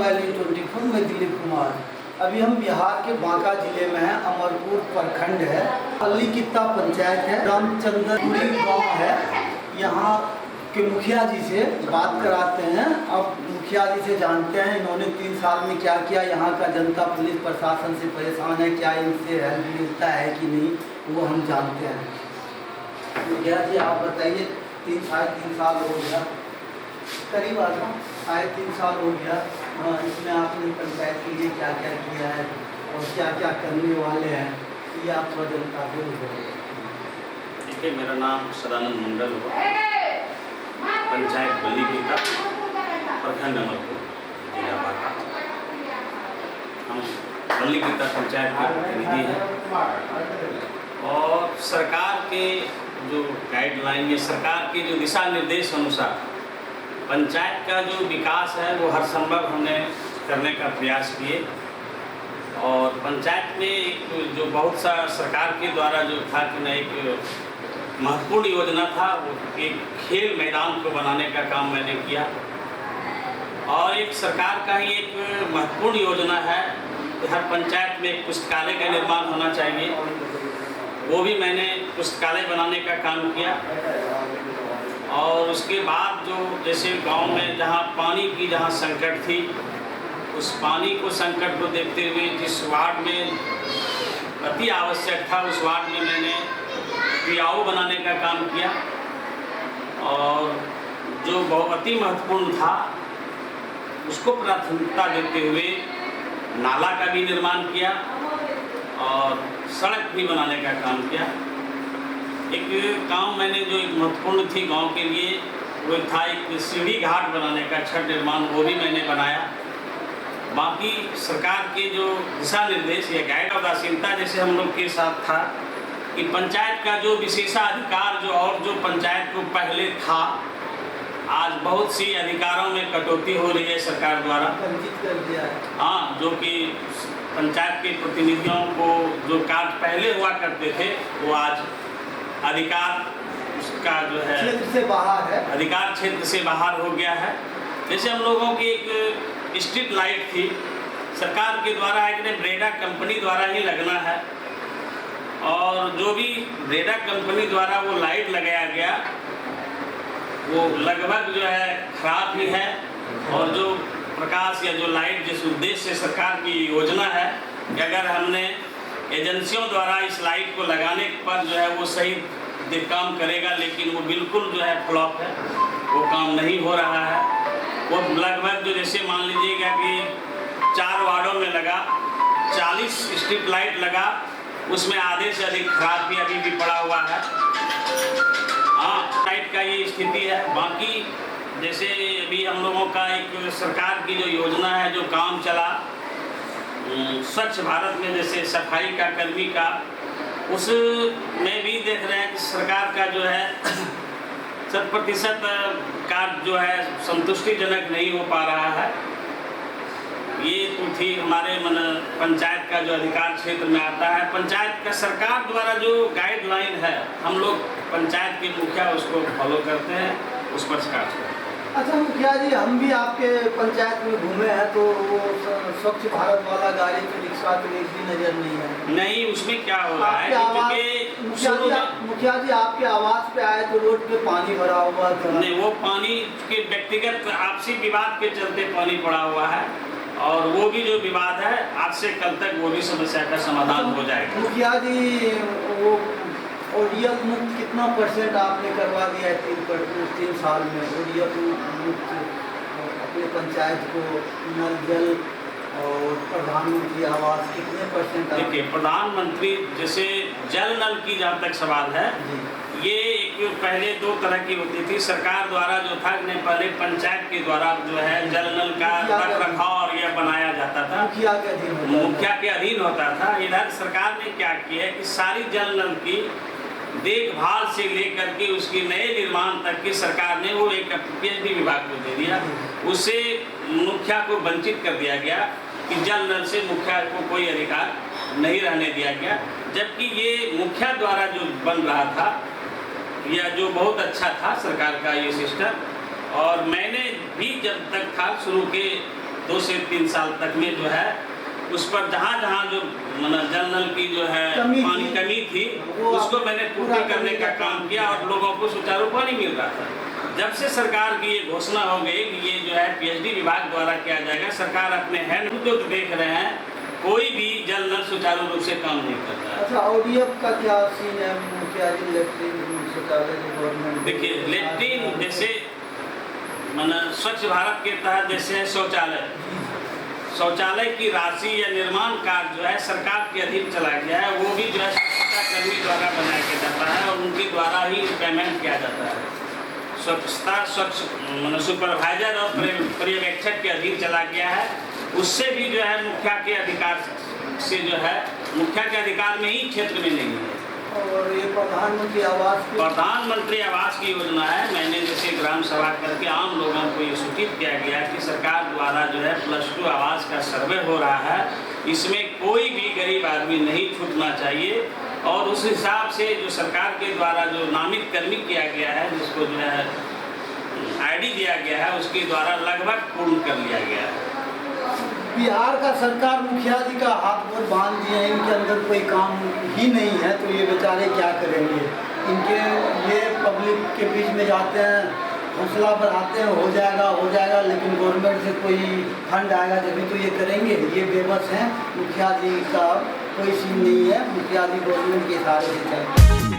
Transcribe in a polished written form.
Valley 24 में दिलीप कुमार। अभी हम बिहार के बांका जिले में हैं। अमरपुर प्रखंड है, पल्ली कित्ता पंचायत है, रामचंद्रपुरी गांव है। यहाँ के मुखिया जी से बात कराते हैं। अब मुखिया जी से जानते हैं इन्होंने 3 साल में क्या किया, यहाँ का जनता पुलिस प्रशासन से परेशान है, क्या इनसे हेल्प मिलता है कि नहीं, वो हम जानते हैं। मुखिया जी आप बताइए, 3 साल हो गया करीब, आता 3.5 साल हो गया, इसमें आपने पंचायत के लिए क्या क्या किया है और क्या क्या करने वाले हैं, ये आप थोड़ा जनता को बताइए। देखिए, मेरा नाम सदानंद मंडल हुआ, पंचायत पल्ली कित्ता, प्रखंड अमरपुर, जिला बांका। हम पल्ली कित्ता पंचायत के प्रतिनिधि हैं और सरकार के जो गाइडलाइन या सरकार के जो दिशा निर्देश अनुसार पंचायत का जो विकास है वो हर संभव हमने करने का प्रयास किए। और पंचायत में एक जो बहुत सा सरकार के द्वारा जो था कि न एक महत्वपूर्ण योजना था, वो एक खेल मैदान को बनाने का काम मैंने किया। और एक सरकार का ही एक महत्वपूर्ण योजना है कि हर पंचायत में एक पुस्तकालय का निर्माण होना चाहिए, वो भी मैंने पुस्तकालय बनाने का काम किया। और उसके बाद जो जैसे गांव में जहां पानी की जहां संकट थी, उस पानी को संकट को देखते हुए जिस वार्ड में अति आवश्यक था, उस वार्ड में मैंने पियाऊ बनाने का काम किया। और जो बहुत अति महत्वपूर्ण था उसको प्राथमिकता देते हुए नाला का भी निर्माण किया और सड़क भी बनाने का काम किया। एक काम मैंने जो एक महत्वपूर्ण थी गांव के लिए, वो था एक सीढ़ी घाट बनाने का छत निर्माण, वो भी मैंने बनाया। बाकी सरकार के जो दिशा निर्देश या गाइड उदासीनता जैसे हम लोग के साथ था कि पंचायत का जो विशेषाधिकार जो और जो पंचायत को पहले था, आज बहुत सी अधिकारों में कटौती हो रही है सरकार द्वारा। हाँ, जो कि पंचायत के प्रतिनिधियों को जो कार्य पहले हुआ करते थे, वो आज अधिकार उसका जो है क्षेत्र से बाहर है, अधिकार क्षेत्र से बाहर हो गया है। जैसे हम लोगों की एक स्ट्रीट लाइट थी, सरकार के द्वारा एक ने ब्रेडा कंपनी द्वारा ही लगना है, और जो भी ब्रेडा कंपनी द्वारा वो लाइट लगाया गया वो लगभग जो है खराब ही है। और जो प्रकाश या जो लाइट जिस उद्देश्य से सरकार की योजना है कि अगर हमने एजेंसियों द्वारा इस लाइट को लगाने पर जो है वो सही काम करेगा, लेकिन वो बिल्कुल जो है फ्लॉप है, वो काम नहीं हो रहा है। वो लगभग जो जैसे मान लीजिएगा कि 4 वार्डों में लगा, 40 स्ट्रीट लाइट लगा, उसमें आधे से अधिक खराब भी अभी भी पड़ा हुआ है। हाँ, लाइट का ये स्थिति है। बाकी जैसे अभी हम लोगों का एक सरकार की जो योजना है, जो काम चला स्वच्छ भारत में, जैसे सफाई का कर्मी का, उसमें भी देख रहे हैं कि सरकार का जो है 100% कार्य जो है संतुष्टिजनक नहीं हो पा रहा है। ये तो थी हमारे पंचायत का जो अधिकार क्षेत्र में आता है। पंचायत का सरकार द्वारा जो गाइडलाइन है, हम लोग पंचायत के मुखिया उसको फॉलो करते हैं, उस पर कार्य करते हैं। अच्छा मुखिया जी, हम भी आपके पंचायत में घूमे हैं तो वो स्वच्छ भारत वाला गाड़ी के रिक्शा तो एक भी नजर नहीं है। नहीं, उसमें क्या हो रहा है मुखिया जी आपके आवास पे आए तो रोड पे पानी भरा हुआ था। नहीं, वो पानी के व्यक्तिगत आपसी विवाद के चलते पानी पड़ा हुआ है, और वो भी जो विवाद है आज से कल तक वो भी समस्या का समाधान हो जाएगा। मुखिया जी, वो ओडीएफ मुक्त कितना % आपने करवा दिया है 3 साल में? ओडीएफ मुक्त अपने पंचायत को नल जल और प्रधानमंत्री आवास कितने %? देखिए, प्रधानमंत्री जैसे जल नल की जहाँ तक सवाल है, ये एक पहले 2 तरह की होती थी। सरकार द्वारा जो था ने पहले पंचायत के द्वारा जो है जल नल का रखरखाव और यह बनाया जाता था, मुखिया के अधीन होता था। इधर सरकार ने क्या किया है कि सारी जल नल की देखभाल से लेकर के उसके नए निर्माण तक की सरकार ने वो एक PhD विभाग को दे दिया। उससे मुखिया को वंचित कर दिया गया कि जल नल से मुखिया को कोई अधिकार नहीं रहने दिया गया। जबकि ये मुखिया द्वारा जो बन रहा था, यह जो बहुत अच्छा था सरकार का ये सिस्टम। और मैंने भी जब तक था शुरू के 2 से 3 साल तक में जो है उस पर जहाँ जहाँ जो मतलब जल नल की जो है पानी कमी थी उसको मैंने पूर्ति करने का काम किया और लोगों को सुचारू पानी मिल रहा था। जब से सरकार की ये घोषणा हो गई कि ये जो है पीएचडी विभाग द्वारा किया जाएगा, सरकार अपने हैंड जो देख रहे हैं कोई भी जल नल सुचारू रूप से काम नहीं कर रहा है। अच्छा, ODF का क्या सीन है? मुखिया जी लेट्रिन शौचालय जो गवर्नमेंट देखिए लेट्रिन जैसे मतलब स्वच्छ भारत के तहत जैसे शौचालय की राशि या निर्माण कार्य जो है सरकार के अधीन चला गया है, वो भी जो है स्वच्छता कर्मी द्वारा बनाया के जाता है और उनके द्वारा ही पेमेंट किया जाता है। स्वच्छता मतलब सुपरवाइजर और पर्यवेक्षक के अधीन चला गया है। उससे भी जो है मुखिया के अधिकार से जो है मुखिया के अधिकार में ही क्षेत्र में नहीं है। और ये प्रधानमंत्री आवास की योजना है। मैंने जैसे ग्राम सभा करके आम लोगों को ये सूचित किया गया कि सरकार द्वारा जो है +2 आवास का सर्वे हो रहा है, इसमें कोई भी गरीब आदमी नहीं छूटना चाहिए और उस हिसाब से जो सरकार के द्वारा जो नामित कर्मी किया गया है, जिसको जो है ID दिया गया है, उसके द्वारा लगभग पूर्ण कर लिया गया है। बिहार का सरकार मुखिया जी का हाथ गोड़ बांध दिए हैं, इनके अंदर कोई काम ही नहीं है, तो ये बेचारे क्या करेंगे? इनके ये पब्लिक के बीच में जाते हैं, हौसला बढ़ाते हैं, हो जाएगा, लेकिन गवर्नमेंट से कोई फंड आएगा जब तो ये करेंगे। ये बेबस हैं, मुखिया जी का कोई सीन नहीं है, मुखिया जी गवर्नमेंट के सहारे से चलते हैं।